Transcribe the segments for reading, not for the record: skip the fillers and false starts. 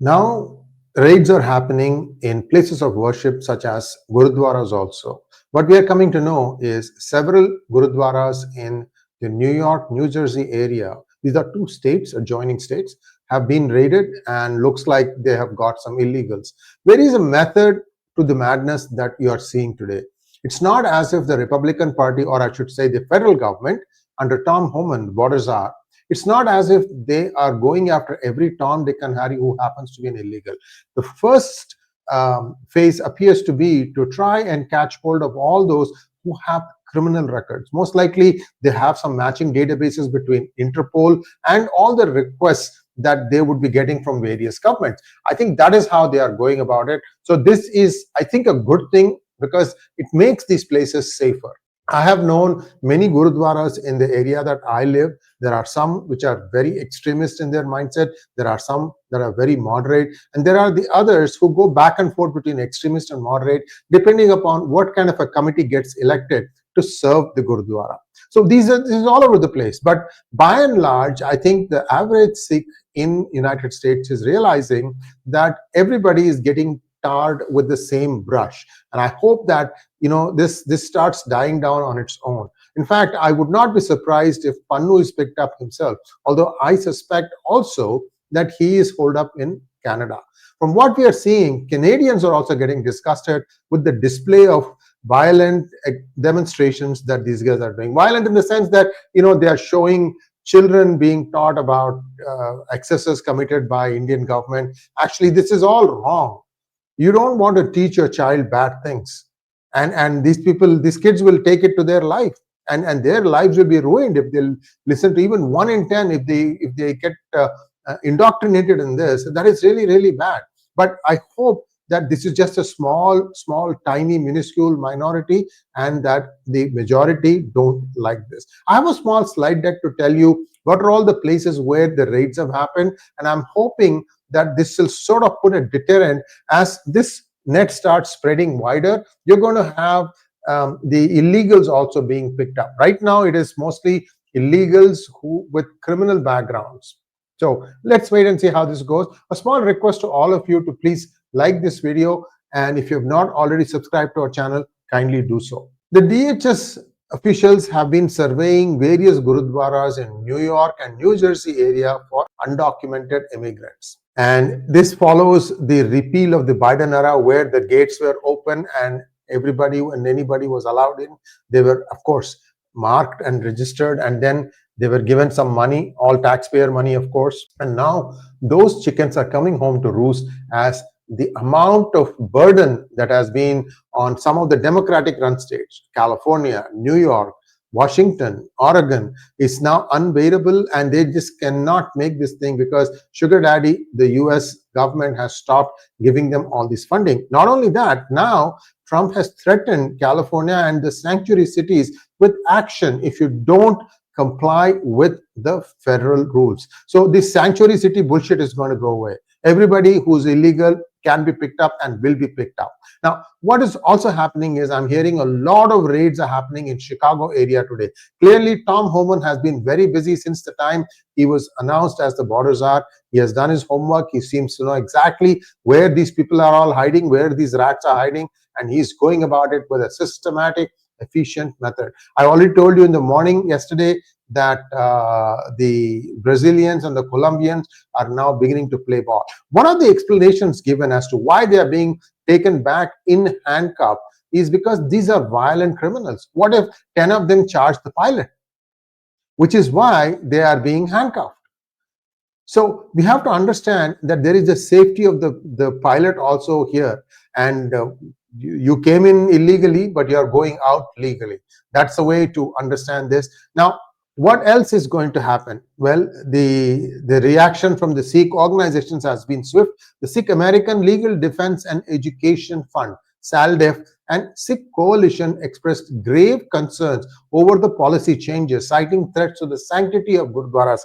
Now, raids are happening in places of worship such as Gurdwaras also. What we are coming to know is several Gurdwaras in the New York, New Jersey area, these are two states, adjoining states, have been raided and looks like they have got some illegals. There is a method to the madness that you are seeing today. It's not as if the Republican Party, or I should say the federal government, under Tom Homan, the borders are, it's not as if they are going after every Tom, Dick and Harry who happens to be an illegal. The first phase appears to be to try and catch hold of all those who have criminal records. Most likely, they have some matching databases between Interpol and all the requests that they would be getting from various governments. I think that is how they are going about it. So this is, I think, a good thing because it makes these places safer. I have known many Gurdwaras in the area that I live. There are some which are very extremist in their mindset. There are some that are very moderate. And there are the others who go back and forth between extremist and moderate, depending upon what kind of a committee gets elected to serve the Gurdwara. So this is all over the place. But by and large, I think the average Sikh in United States is realizing that everybody is getting tarred with the same brush. And I hope that this starts dying down on its own. In fact, I would not be surprised if Pannu is picked up himself, although I suspect also that he is holed up in Canada. From what we are seeing, Canadians are also getting disgusted with the display of violent demonstrations that these guys are doing. Violent in the sense that, they are showing children being taught about excesses committed by Indian government. Actually, this is all wrong. You don't want to teach your child bad things. And these kids will take it to their life. And their lives will be ruined if they'll listen to even 1 in 10 if they get indoctrinated in this. That is really, really bad. But I hope that this is just a small, tiny, minuscule minority and that the majority don't like this. I have a small slide deck to tell you what are all the places where the raids have happened. And I'm hoping that this will sort of put a deterrent as this net starts spreading wider. You're going to have the illegals also being picked up. Right now, it is mostly illegals who with criminal backgrounds. So let's wait and see how this goes. A small request to all of you to please like this video. And if you have not already subscribed to our channel, kindly do so. The DHS officials have been surveying various Gurdwaras in New York and New Jersey area for undocumented immigrants. And this follows the repeal of the Biden era where the gates were open and everybody and anybody was allowed in. They were, of course, marked and registered, and then they were given some money, all taxpayer money, of course. And now those chickens are coming home to roost as the amount of burden that has been on some of the Democratic run states, California, New York, Washington, Oregon, is now unbearable, and they just cannot make this thing because sugar daddy, the US government, has stopped giving them all this funding. Not only that, now Trump has threatened California and the sanctuary cities with action if you don't comply with the federal rules. So this sanctuary city bullshit is going to go away. Everybody who's illegal can be picked up and will be picked up. Now, what is also happening is I'm hearing a lot of raids are happening in Chicago area today. Clearly, Tom Homan has been very busy since the time he was announced as the border czar. He has done his homework. He seems to know exactly where these people are all hiding, where these rats are hiding, and he's going about it with a systematic, efficient method. I already told you in the morning yesterday that the Brazilians and the Colombians are now beginning to play ball. One of the explanations given as to why they are being taken back in handcuff is because these are violent criminals. What if 10 of them charge the pilot? Which is why they are being handcuffed. So we have to understand that there is a safety of the pilot also here. And you came in illegally, but you are going out legally. That's the way to understand this. Now, what else is going to happen? Well, the reaction from the Sikh organizations has been swift. The Sikh American Legal Defense and Education Fund, SALDEF, and Sikh Coalition expressed grave concerns over the policy changes, citing threats to the sanctity of Gurdwaras.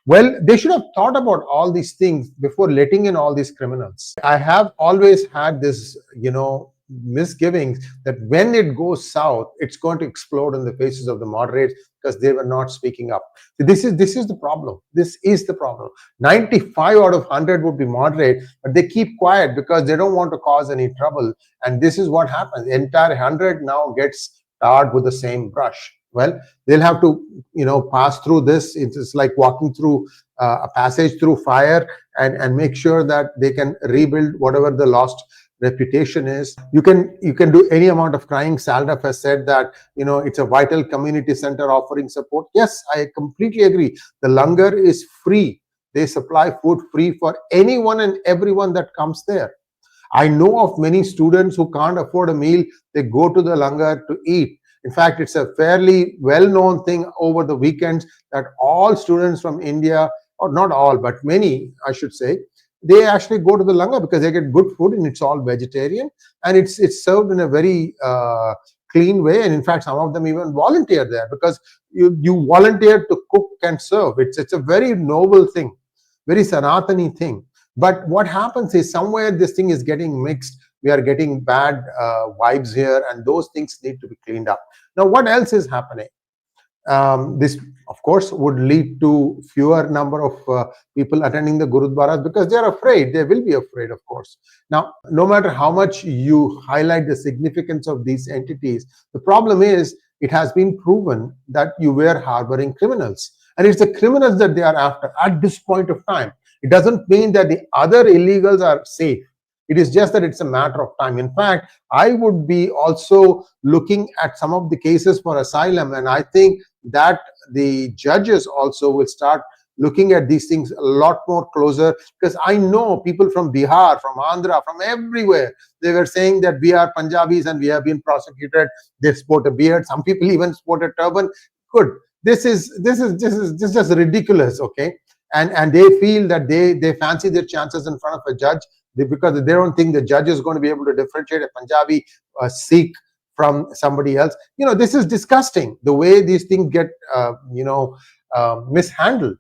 Well, they should have thought about all these things before letting in all these criminals. I have always had this, misgivings that when it goes south, it's going to explode in the faces of the moderates because they were not speaking up. So this is the problem. This is the problem. 95 out of 100 would be moderate, but they keep quiet because they don't want to cause any trouble. And this is what happens. The entire 100 now gets tarred with the same brush. Well, they'll have to, pass through this. It's like walking through a passage through fire, and make sure that they can rebuild whatever the lost reputation is. You can do any amount of crying. Saldaf has said that it's a vital community center offering support. Yes, I completely agree. The langar is free. They supply food free for anyone and everyone that comes there. I know of many students who can't afford a meal. They go to the langar to eat. In fact, it's a fairly well-known thing over the weekends that all students from India, or not all, but many, I should say, they actually go to the langar because they get good food and it's all vegetarian, and it's served in a very clean way. And in fact, some of them even volunteer there because you volunteer to cook and serve. It's a very noble thing, very Sanatani thing. But what happens is somewhere this thing is getting mixed. We are getting bad vibes here, and those things need to be cleaned up. Now, what else is happening? This, of course, would lead to fewer number of people attending the Gurdwaras because they are afraid. They will be afraid, of course. Now, no matter how much you highlight the significance of these entities, the problem is it has been proven that you were harboring criminals. And it's the criminals that they are after at this point of time. It doesn't mean that the other illegals are safe. It is just that it's a matter of time. In fact, I would be also looking at some of the cases for asylum, and I think that the judges also will start looking at these things a lot more closer, because I know people from Bihar, from Andhra, from everywhere, they were saying that we are Punjabis and we have been prosecuted. They sport a beard. Some people even sport a turban. Good. This is just ridiculous, okay? And they feel that they fancy their chances in front of a judge because they don't think the judge is going to be able to differentiate a Punjabi Sikh from somebody else. This is disgusting, the way these things get mishandled,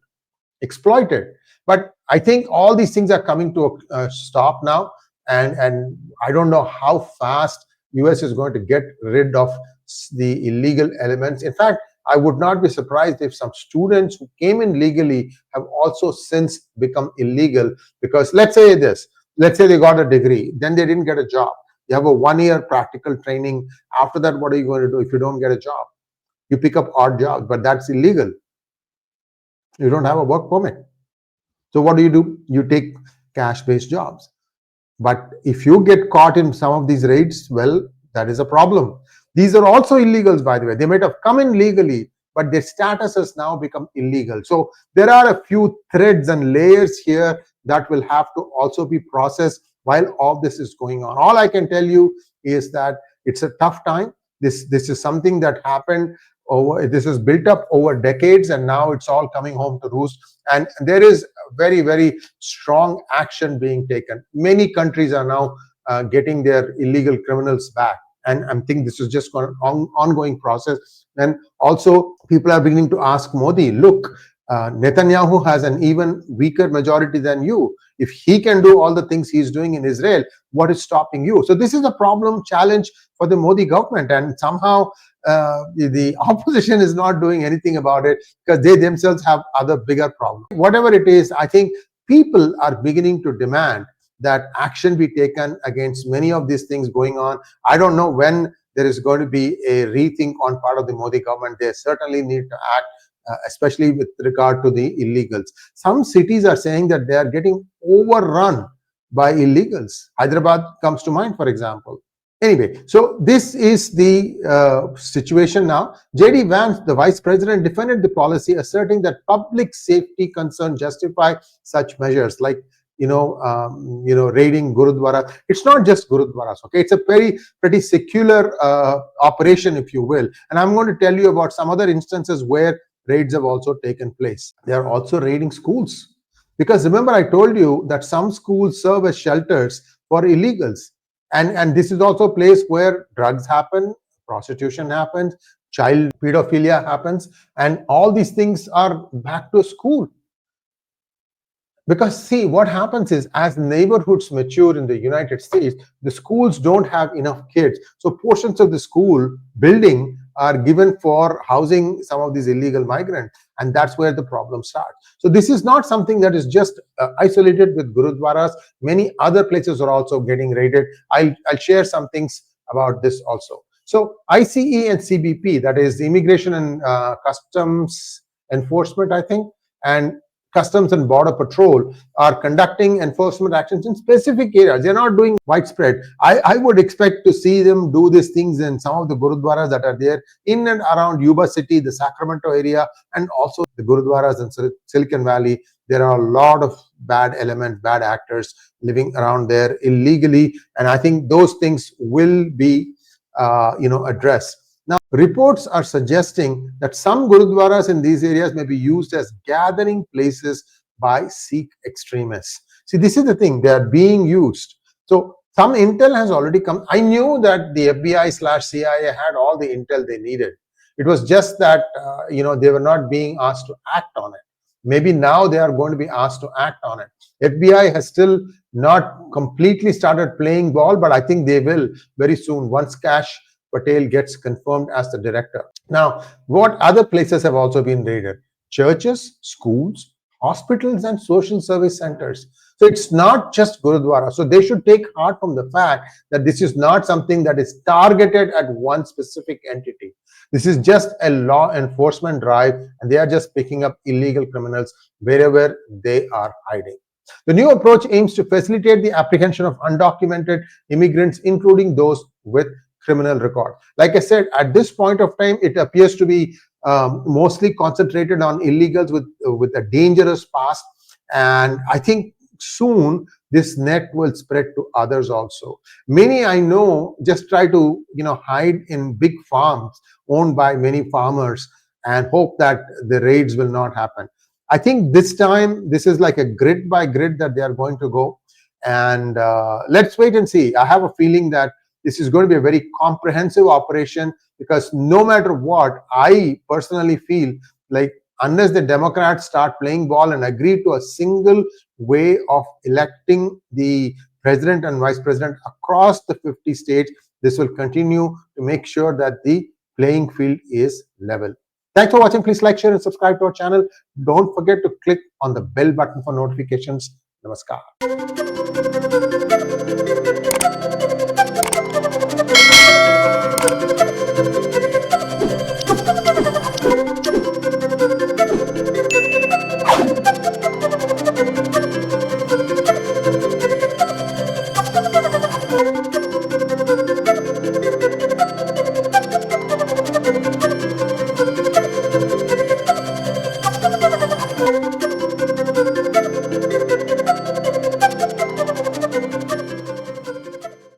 exploited. But I think all these things are coming to a stop now, and I don't know how fast US is going to get rid of the illegal elements. In fact, I would not be surprised if some students who came in legally have also since become illegal, because let's say they got a degree, then they didn't get a job. You have a 1-year practical training. After that, what are you going to do if you don't get a job? You pick up odd jobs, but that's illegal. You don't have a work permit. So what do? You take cash-based jobs. But if you get caught in some of these raids, well, that is a problem. These are also illegals, by the way. They might have come in legally, but their status has now become illegal. So there are a few threads and layers here that will have to also be processed while all this is going on. All I can tell you is that it's a tough time. This is something that happened this is built up over decades, and now it's all coming home to roost. And there is very, very strong action being taken. Many countries are now getting their illegal criminals back. And I think this is just an ongoing process. And also, people are beginning to ask Modi, look, Netanyahu has an even weaker majority than you. If he can do all the things he's doing in Israel, what is stopping you? So this is a problem, challenge for the Modi government. And somehow the opposition is not doing anything about it because they themselves have other bigger problems. Whatever it is, I think people are beginning to demand that action be taken against many of these things going on. I don't know when there is going to be a rethink on part of the Modi government. They certainly need to act, especially with regard to the illegals. Some cities are saying that they are getting overrun by illegals. Hyderabad comes to mind, for example. Anyway, so this is the situation now. J.D. Vance, the vice president, defended the policy, asserting that public safety concerns justify such measures like raiding Gurdwara. It's not just Gurdwaras, okay? It's a pretty secular operation, if you will. And I'm going to tell you about some other instances where raids have also taken place. They are also raiding schools. Because remember, I told you that some schools serve as shelters for illegals. And this is also a place where drugs happen, prostitution happens, child pedophilia happens, and all these things are back to school. Because see, what happens is as neighborhoods mature in the United States, the schools don't have enough kids. So portions of the school building are given for housing some of these illegal migrants. And that's where the problem starts. So this is not something that is just isolated with Gurudwaras. Many other places are also getting raided. I'll share some things about this also. So ICE and CBP, that is Immigration and Customs Enforcement, I think, and Customs and Border Patrol are conducting enforcement actions in specific areas. They're not doing widespread. I would expect to see them do these things in some of the Gurudwaras that are there in and around Yuba City, the Sacramento area, and also the Gurudwaras in Silicon Valley. There are a lot of bad elements, bad actors living around there illegally, and I think those things will be addressed. Now, reports are suggesting that some Gurudwaras in these areas may be used as gathering places by Sikh extremists. See, this is the thing, they are being used. So some intel has already come. I knew that the FBI/CIA had all the intel they needed. It was just that, they were not being asked to act on it. Maybe now they are going to be asked to act on it. FBI has still not completely started playing ball, but I think they will very soon once 𝗏𝗃 Patel gets confirmed as the director. Now, what other places have also been raided? Churches, schools, hospitals, and social service centers. So it's not just Gurudwara. So they should take heart from the fact that this is not something that is targeted at one specific entity. This is just a law enforcement drive, and they are just picking up illegal criminals wherever they are hiding. The new approach aims to facilitate the apprehension of undocumented immigrants, including those with criminal record. Like I said, at this point of time, it appears to be mostly concentrated on illegals with a dangerous past, and I think soon this net will spread to others also. Many I know just try to hide in big farms owned by many farmers and hope that the raids will not happen. I think this time this is like a grid by grid that they are going to go, and let's wait and see. I have a feeling that this is going to be a very comprehensive operation, because no matter what, I personally feel like unless the Democrats start playing ball and agree to a single way of electing the president and vice president across the 50 states, this will continue to make sure that the playing field is level. Thanks for watching. Please like, share, and subscribe to our channel. Don't forget to click on the bell button for notifications. Namaskar.